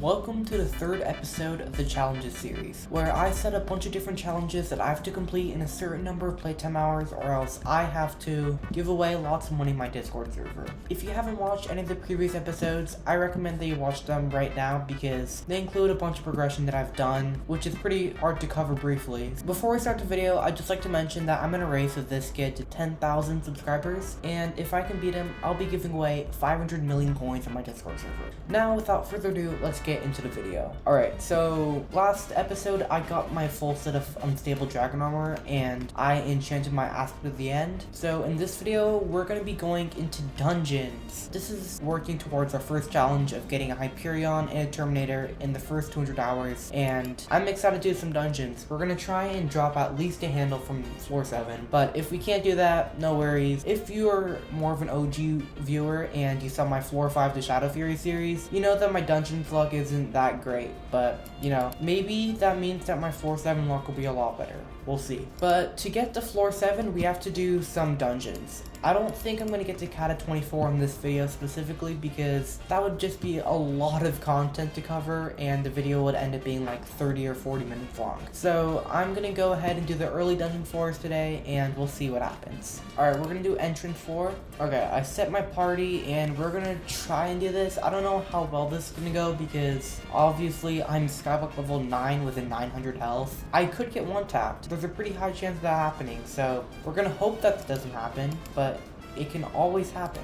Welcome to the third episode of the Challenges series, where I set a bunch of different challenges that I have to complete in a certain number of playtime hours, or else I have to give away lots of money in my Discord server. If you haven't watched any of the previous episodes, I recommend that you watch them right now because they include a bunch of progression that I've done, which is pretty hard to cover briefly. Before we start the video, I'd just like to mention that I'm in a race with this kid to 10,000 subscribers, and if I can beat him, I'll be giving away 500 million coins on my Discord server. Now, without further ado, let's get into the video. Alright, so last episode I got my full set of unstable dragon armor and I enchanted my aspect at the end. So in this video we're going to be going into dungeons. This is working towards our first challenge of getting a Hyperion and a Terminator in the first 200 hours, and I'm excited to do some dungeons. We're going to try and drop at least a handle from floor 7, but if we can't do that, no worries. If you're more of an OG viewer and you saw my floor 5 to Shadow Fury series, you know that my dungeon luck isn't that great, but you know, maybe that means that my floor 7 luck will be a lot better. We'll see. But to get to floor 7, we have to do some dungeons. I don't think I'm going to get to Kata 24 in this video specifically because that would just be a lot of content to cover and the video would end up being like 30 or 40 minutes long. So I'm going to go ahead and do the early dungeon floors today and we'll see what happens. Alright, we're going to do entrance 4. Okay, I set my party and we're going to try and do this. I don't know how well this is going to go because obviously I'm Skyblock level 9 with a 900 health. I could get one tapped. There's a pretty high chance of that happening, so we're going to hope that doesn't happen, but it can always happen.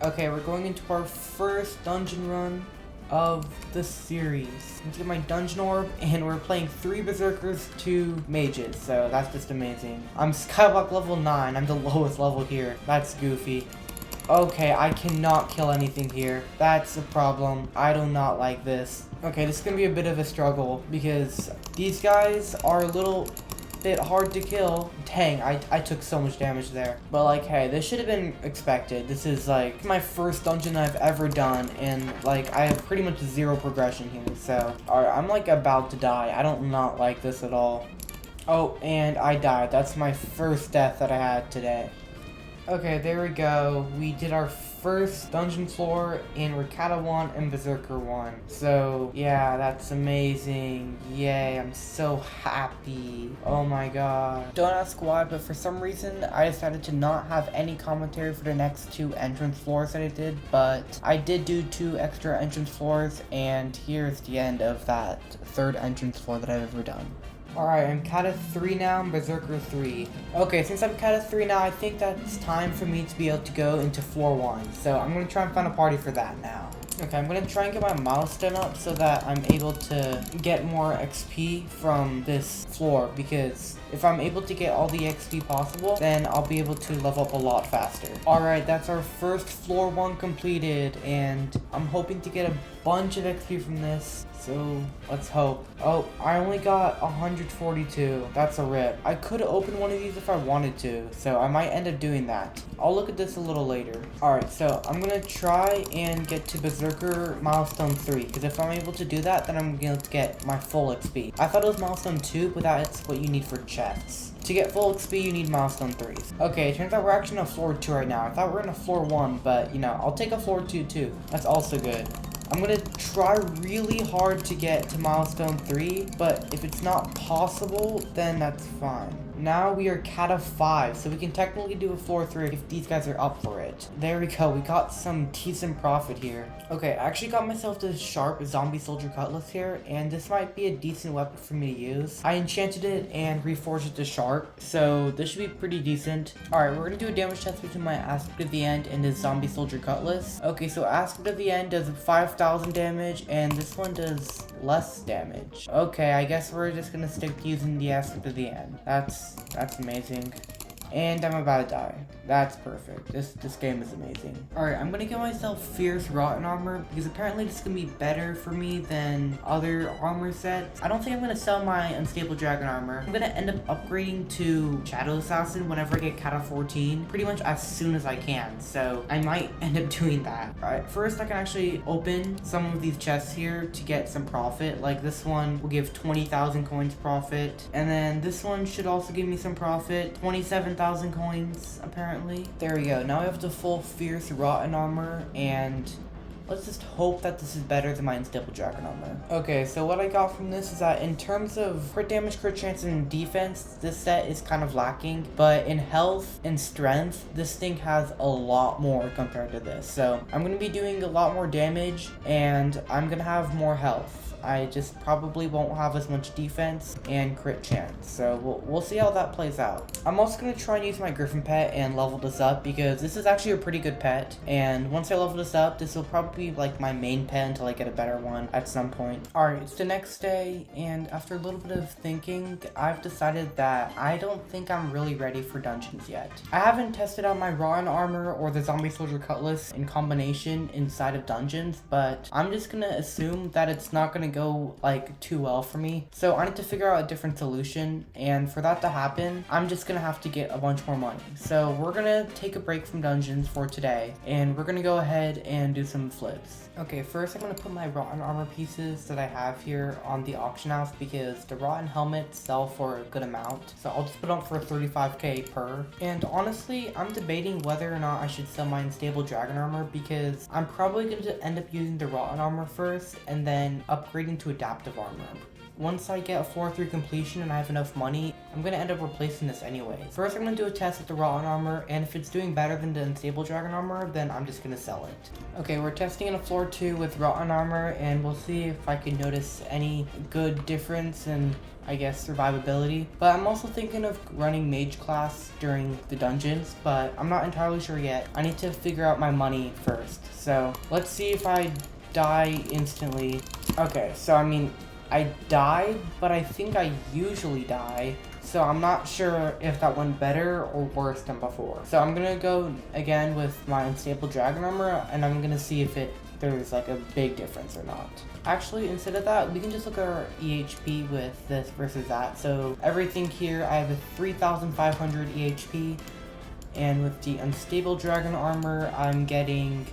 Okay, we're going into our first dungeon run of the series. Let's get my dungeon orb, and we're playing 3 berserkers, 2 mages, so that's just amazing. I'm Skyblock level 9, I'm the lowest level here. That's goofy. Okay, I cannot kill anything here. That's a problem. I do not like this. Okay, this is gonna be a bit of a struggle because these guys are a little bit hard to kill. Dang, I took so much damage there. But like, hey, this should have been expected. This is like my first dungeon I've ever done, and like I have pretty much 0 progression here. So, alright, I'm like about to die. I don't not like this at all. Oh, and I died. That's my first death that I had today. Okay, there we go. We did our first dungeon floor and we're Kata 1 and Berserker 1. So, yeah, that's amazing. Yay, I'm so happy. Oh my god. Don't ask why, but for some reason, I decided to not have any commentary for the next 2 entrance floors that I did, but I did do 2 extra entrance floors, and here's the end of that 3rd entrance floor that I've ever done. Alright, I'm Kata 3 now, I'm Berserker 3. Okay, since I'm Kata 3 now, I think that it's time for me to be able to go into floor 1. So I'm going to try and find a party for that now. Okay, I'm going to try and get my milestone up so that I'm able to get more XP from this floor, because if I'm able to get all the XP possible, then I'll be able to level up a lot faster. Alright, that's our first floor 1 completed, and I'm hoping to get a bunch of XP from this. So, let's hope. Oh, I only got 142. That's a rip. I could open one of these if I wanted to, so I might end up doing that. I'll look at this a little later. Alright, so I'm gonna try and get to Berserker milestone 3, because if I'm able to do that, then I'm going to get my full XP. I thought it was milestone 2, but that's what you need for chests. To get full XP, you need milestone 3s. Okay, it turns out we're actually in a floor 2 right now. I thought we were in a floor 1, but, you know, I'll take a floor 2 too. That's also good. I'm gonna try really hard to get to milestone 3, but if it's not possible, then that's fine. Now we are Kata 5, so we can technically do a floor 3 if these guys are up for it. There we go, we got some decent profit here. Okay, I actually got myself this sharp zombie soldier cutlass here, and this might be a decent weapon for me to use. I enchanted it and reforged it to sharp, so this should be pretty decent. Alright, we're gonna do a damage test between my aspect of the end and this zombie soldier cutlass. Okay, so aspect of the end does 5,000 damage, and this one does less damage. Okay, I guess we're just gonna stick to using the aspect of the end. That's amazing. And I'm about to die. That's perfect. This game is amazing. Alright, I'm gonna get myself Fierce Rotten Armor because apparently this is gonna be better for me than other armor sets. I don't think I'm gonna sell my Unstable Dragon Armor. I'm gonna end up upgrading to Shadow Assassin whenever I get Kata 14, pretty much as soon as I can. So I might end up doing that. Alright, first I can actually open some of these chests here to get some profit. Like this one will give 20,000 coins profit. And then this one should also give me some profit. 27,000 coins apparently. There we go. Now I have the full Fierce Rotten Armor, and let's just hope that this is better than my unstable dragon armor. Okay, so what I got from this is that in terms of crit damage, crit chance, and defense, this set is kind of lacking, but in health and strength, this thing has a lot more compared to this. So I'm going to be doing a lot more damage, and I'm going to have more health. I just probably won't have as much defense and crit chance, so we'll see how that plays out. I'm also going to try and use my griffin pet and level this up, because this is actually a pretty good pet, and once I level this up, this will probably be like my main pet until I get a better one at some point. Alright, it's the next day, and after a little bit of thinking, I've decided that I don't think I'm really ready for dungeons yet. I haven't tested out my rotten armor or the zombie soldier cutlass in combination inside of dungeons, but I'm just going to assume that it's not going to go like too well for me. So I need to figure out a different solution, and for that to happen, I'm just gonna have to get a bunch more money. So we're gonna take a break from dungeons for today, and we're gonna go ahead and do some flips. Okay, first I'm gonna put my rotten armor pieces that I have here on the auction house, because the rotten helmets sell for a good amount. So I'll just put them for 35k per. And honestly, I'm debating whether or not I should sell my unstable dragon armor, because I'm probably going to end up using the rotten armor first and then upgrading to adaptive armor. Once I get a floor 3 completion and I have enough money, I'm going to end up replacing this anyway. First, I'm going to do a test with the rotten armor, and if it's doing better than the unstable dragon armor, then I'm just going to sell it. Okay, we're testing in a floor 2 with rotten armor, and we'll see if I can notice any good difference in, I guess, survivability. But I'm also thinking of running mage class during the dungeons, but I'm not entirely sure yet. I need to figure out my money first. So let's see if I die instantly. Okay, so I mean, I died, but I think I usually die, so I'm not sure if that went better or worse than before. So I'm gonna go again with my unstable dragon armor, and I'm gonna see if there's like a big difference or not. Actually, instead of that, we can just look at our EHP with this versus that. So everything here, I have a 3,500 EHP, and with the unstable dragon armor, I'm getting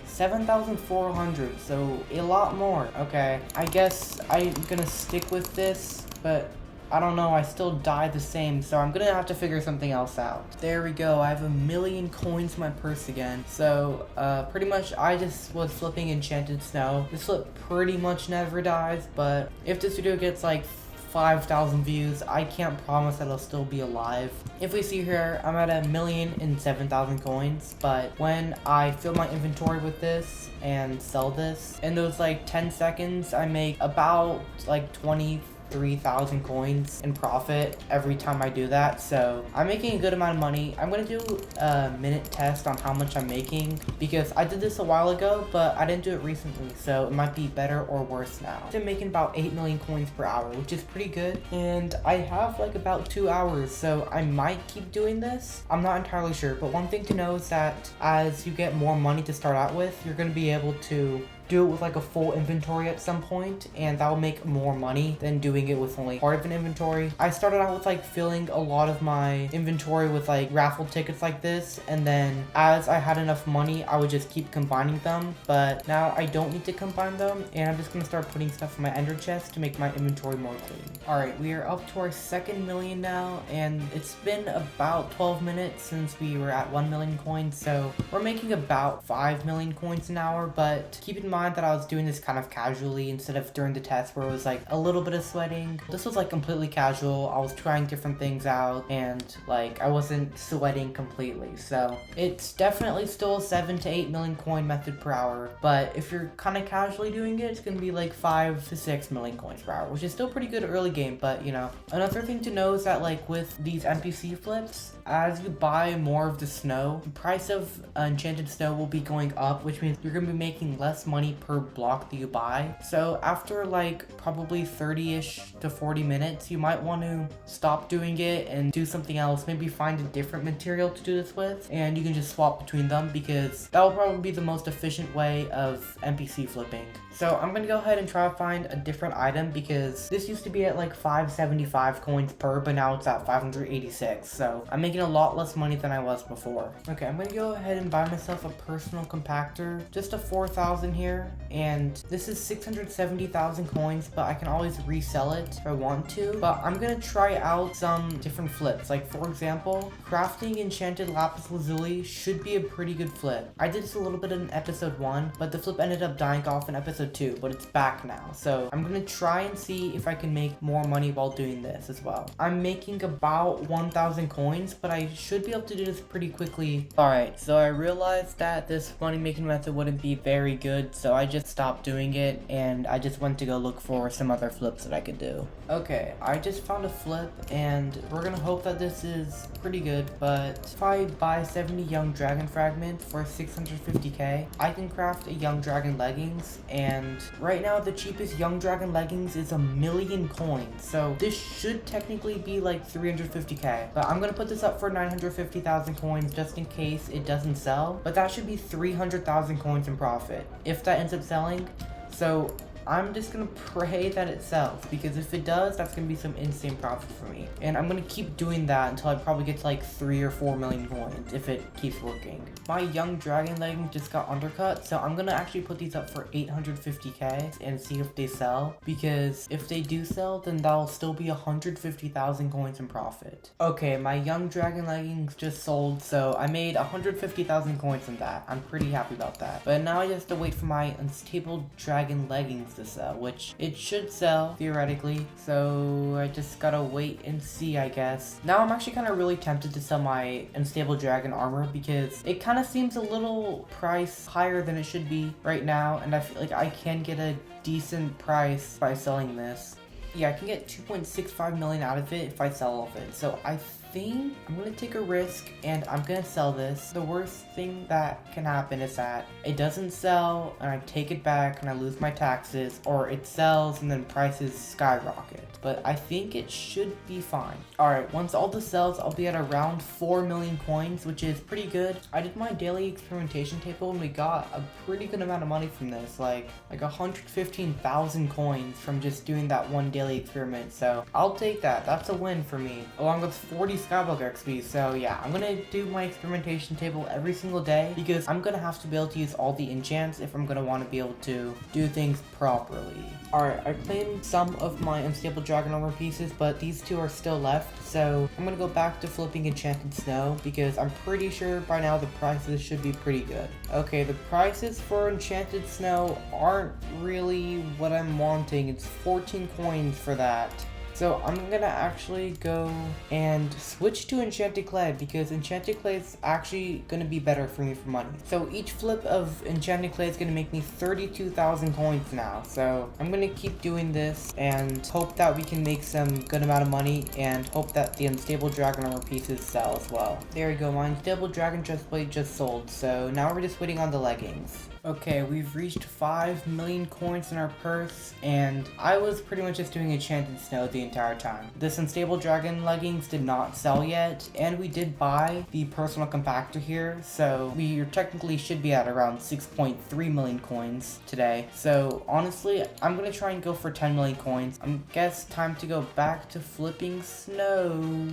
7,400, so a lot more. Okay, I guess I'm gonna stick with this, but I don't know, I still die the same, so I'm gonna have to figure something else out. There we go, I have 1,000,000 coins in my purse again. So pretty much I just was flipping enchanted snow. This flip pretty much never dies, but if this video gets like 5,000 views, I can't promise that it'll still be alive. If we see here, I'm at 1,007,000 coins, but when I fill my inventory with this and sell this, in those like 10 seconds, I make about like 23,000 coins in profit every time I do that. So I'm making a good amount of money. I'm gonna do a minute test on how much I'm making, because I did this a while ago, but I didn't do it recently, so it might be better or worse now. I'm making about 8 million coins per hour, which is pretty good, and I have like about 2 hours, so I might keep doing this. I'm not entirely sure, but one thing to know is that as you get more money to start out with, you're gonna be able to do it with like a full inventory at some point, and that will make more money than doing it with only part of an inventory. I started out with like filling a lot of my inventory with like raffle tickets like this, and then as I had enough money, I would just keep combining them, but now I don't need to combine them, and I'm just gonna start putting stuff in my ender chest to make my inventory more clean. Alright, we are up to our 2nd million now, and it's been about 12 minutes since we were at 1 million coins, so we're making about 5 million coins an hour, but keep in mind that I was doing this kind of casually instead of during the test where it was like a little bit of sweating. This was like completely casual. I was trying different things out, and like I wasn't sweating completely. So it's definitely still a 7 to 8 million coin method per hour, but if you're kind of casually doing it, it's gonna be like 5 to 6 million coins per hour, which is still pretty good early game. But you know, another thing to know is that like with these NPC flips, as you buy more of the snow, the price of enchanted snow will be going up, which means you're gonna be making less money per block that you buy. So after like probably 30-ish to 40 minutes, you might want to stop doing it and do something else. Maybe find a different material to do this with, and you can just swap between them, because that will probably be the most efficient way of NPC flipping. So I'm gonna go ahead and try to find a different item, because this used to be at like 575 coins per, but now it's at 586. So I'm making a lot less money than I was before. Okay, I'm gonna go ahead and buy myself a personal compactor, just a 4,000 here. here, and this is 670,000 coins, but I can always resell it if I want to. But I'm gonna try out some different flips. Like, for example, crafting enchanted lapis lazuli should be a pretty good flip. I did this a little bit in episode 1, but the flip ended up dying off in episode 2, but it's back now. So I'm gonna try and see if I can make more money while doing this as well. I'm making about 1,000 coins, but I should be able to do this pretty quickly. Alright, so I realized that this money making method wouldn't be very good, so I just stopped doing it, and I just went to go look for some other flips that I could do. Okay, I just found a flip, and we're gonna hope that this is pretty good, but if I buy 70 young dragon fragments for 650k, I can craft a young dragon leggings, and right now the cheapest young dragon leggings is 1,000,000 coins, so this should technically be like 350k, but I'm gonna put this up for 950,000 coins just in case it doesn't sell, but that should be 300,000 coins in profit if that ends up selling. So I'm just gonna pray that it sells, because if it does, that's gonna be some insane profit for me. And I'm gonna keep doing that until I probably get to like 3 or 4 million coins if it keeps working. My young dragon leggings just got undercut, so I'm gonna actually put these up for 850k and see if they sell, because if they do sell, then that'll still be 150,000 coins in profit. Okay, my young dragon leggings just sold, so I made 150,000 coins from that. I'm pretty happy about that. But now I just have to wait for my unstable dragon leggings to sell, which it should sell theoretically, so I just gotta wait and see, I guess. Now I'm actually kind of really tempted to sell my unstable dragon armor, because it kind of seems a little price higher than it should be right now, and I feel like I can get a decent price by selling this. Yeah, I can get 2.65 million out of it if I sell all of it, so I think I'm gonna take a risk and I'm gonna sell this. The worst thing that can happen is that it doesn't sell and I take it back and I lose my taxes, or it sells and then prices skyrocket. But I think it should be fine. Alright, once all this sells, I'll be at around 4 million coins, which is pretty good. I did my daily experimentation table and we got a pretty good amount of money from this, like 115,000 coins from just doing that one daily experiment. So I'll take that. That's a win for me, along with 40 Skyblock XP. So yeah, I'm gonna do my experimentation table every single day, because I'm gonna have to be able to use all the enchants if I'm gonna want to be able to do things properly. Alright, I claimed some of my unstable dragon armor pieces, but these two are still left, so I'm gonna go back to flipping enchanted snow, because I'm pretty sure by now the prices should be pretty good. Okay, the prices for enchanted snow aren't really what I'm wanting. It's 14 coins for that. So I'm gonna actually go and switch to enchanted clay, because enchanted clay is actually gonna be better for me for money. So each flip of enchanted clay is gonna make me 32,000 coins now. So I'm gonna keep doing this and hope that we can make some good amount of money, and hope that the unstable dragon armor pieces sell as well. There we go, my unstable dragon chestplate just sold. So now we're just waiting on the leggings. Okay, we've reached 5 million coins in our purse, and I was pretty much just doing enchanted snow the entire time. This unstable dragon leggings did not sell yet, and we did buy the personal compactor here, so we technically should be at around 6.3 million coins today. So honestly, I'm gonna try and go for 10 million coins. I guess time to go back to flipping snow.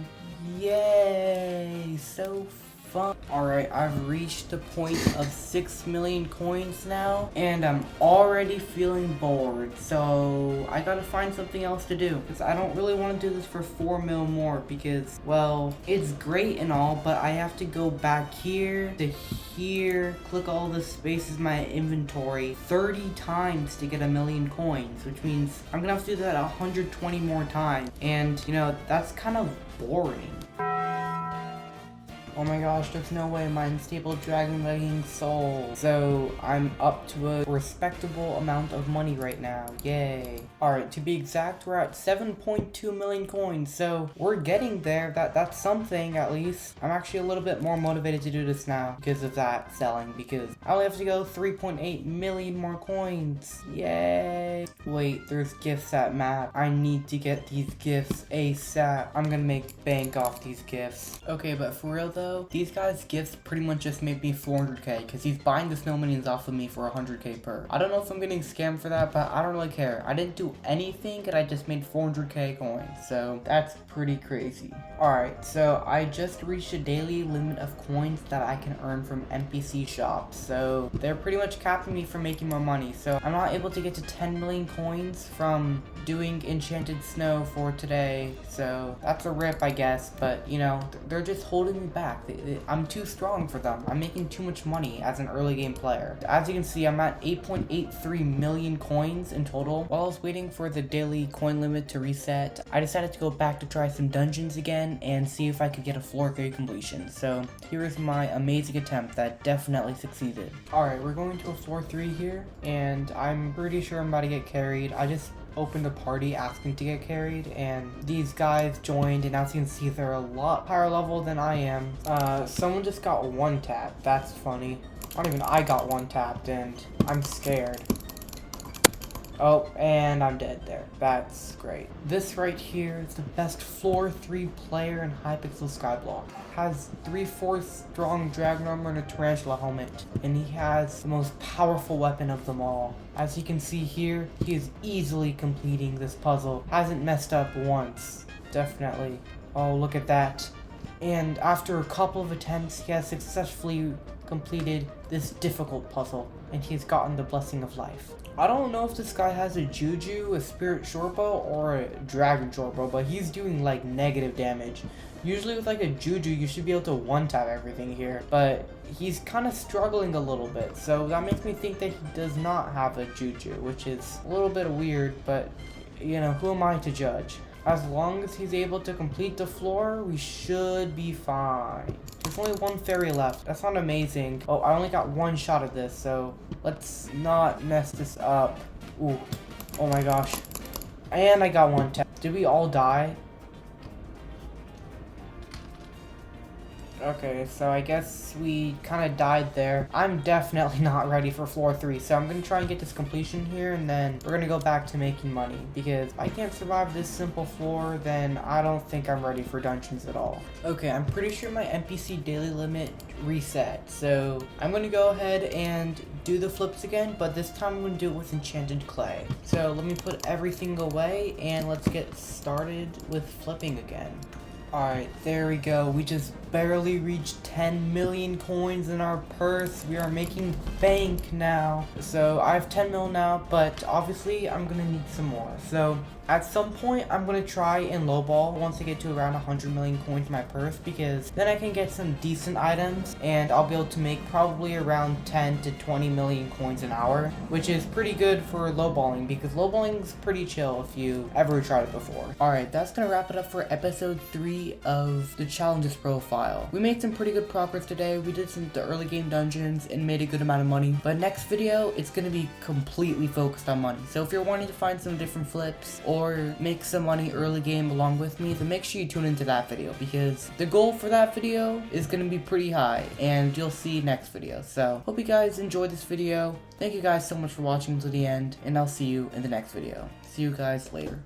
Yay! So fun. Alright, I've reached the point of 6 million coins now, and I'm already feeling bored, so I gotta find something else to do, because I don't really want to do this for 4 mil more, because, well, it's great and all, but I have to go back here to here, click all the spaces in my inventory 30 times to get 1,000,000 coins, which means I'm gonna have to do that 120 more times, and, you know, that's kind of boring. Oh my gosh, there's no way my unstable dragon leggings sold. So I'm up to a respectable amount of money right now. Yay. Alright, to be exact, we're at 7.2 million coins. So we're getting there. That's something, at least. I'm actually a little bit more motivated to do this now because of that selling, because I only have to go 3.8 million more coins. Yay. Wait, there's gifts at map. I need to get these gifts ASAP. I'm gonna make bank off these gifts. Okay, but for real though, though, these guys' gifts pretty much just made me 400k because he's buying the snow minions off of me for 100k per. I don't know if I'm getting scammed for that, but I don't really care. I didn't do anything and I just made 400k coins, so that's pretty crazy. Alright, so I just reached a daily limit of coins that I can earn from NPC shops, so they're pretty much capping me from making more money, so I'm not able to get to 10 million coins from doing enchanted snow for today, so that's a rip, I guess, but you know, they're just holding me back. I'm too strong for them. I'm making too much money as an early game player. As you can see, I'm at 8.83 million coins in total. While I was waiting for the daily coin limit to reset, I decided to go back to try some dungeons again and see if I could get a floor 3 completion. So here is my amazing attempt that definitely succeeded. Alright, we're going to a floor 3 here, and I'm pretty sure I'm about to get carried. I just opened a party asking to get carried, and these guys joined, and as you can see, they're a lot higher level than I am. Someone just got one tap. That's funny. I got one tapped, and I'm scared. Oh, and I'm dead there. That's great. This right here is the best floor 3 player in Hypixel Skyblock. Has 3/4 strong dragon armor and a tarantula helmet, and he has the most powerful weapon of them all. As you can see here, he is easily completing this puzzle. Hasn't messed up once. Definitely. Oh, look at that. And after a couple of attempts, he has successfully completed this difficult puzzle, and he has gotten the blessing of life. I don't know if this guy has a Juju, a Spirit Shortbow, or a Dragon Shortbow, but he's doing like negative damage. Usually with like a Juju, you should be able to one-tap everything here, but he's kind of struggling a little bit, so that makes me think that he does not have a Juju, which is a little bit weird, but you know, who am I to judge? As long as he's able to complete the floor, we should be fine. There's only one fairy left. That's not amazing. Oh, I only got one shot at this, so let's not mess this up. Ooh. Oh my gosh. And I got one tap. Did we all die? Okay, so I guess we kind of died there. I'm definitely not ready for floor 3, so I'm going to try and get this completion here, and then we're going to go back to making money, because if I can't survive this simple floor, then I don't think I'm ready for dungeons at all. Okay, I'm pretty sure my NPC daily limit reset, so I'm going to go ahead and do the flips again, but this time I'm going to do it with enchanted clay. So let me put everything away, and let's get started with flipping again. Alright, there we go. We just barely reached 10 million coins in our purse. We are making bank now. So I have 10 mil now, but obviously I'm gonna need some more. So at some point, I'm going to try and lowball once I get to around 100 million coins in my purse, because then I can get some decent items, and I'll be able to make probably around 10 to 20 million coins an hour, which is pretty good for lowballing, because lowballing is pretty chill if you ever tried it before. Alright, that's going to wrap it up for episode 3 of the challenges profile. We made some pretty good progress today. We did the early game dungeons and made a good amount of money, but next video, it's going to be completely focused on money. So if you're wanting to find some different flips, or make some money early game along with me, then make sure you tune into that video, because the goal for that video is going to be pretty high, and you'll see next video. So hope you guys enjoyed this video. Thank you guys so much for watching to the end, and I'll see you in the next video. See you guys later.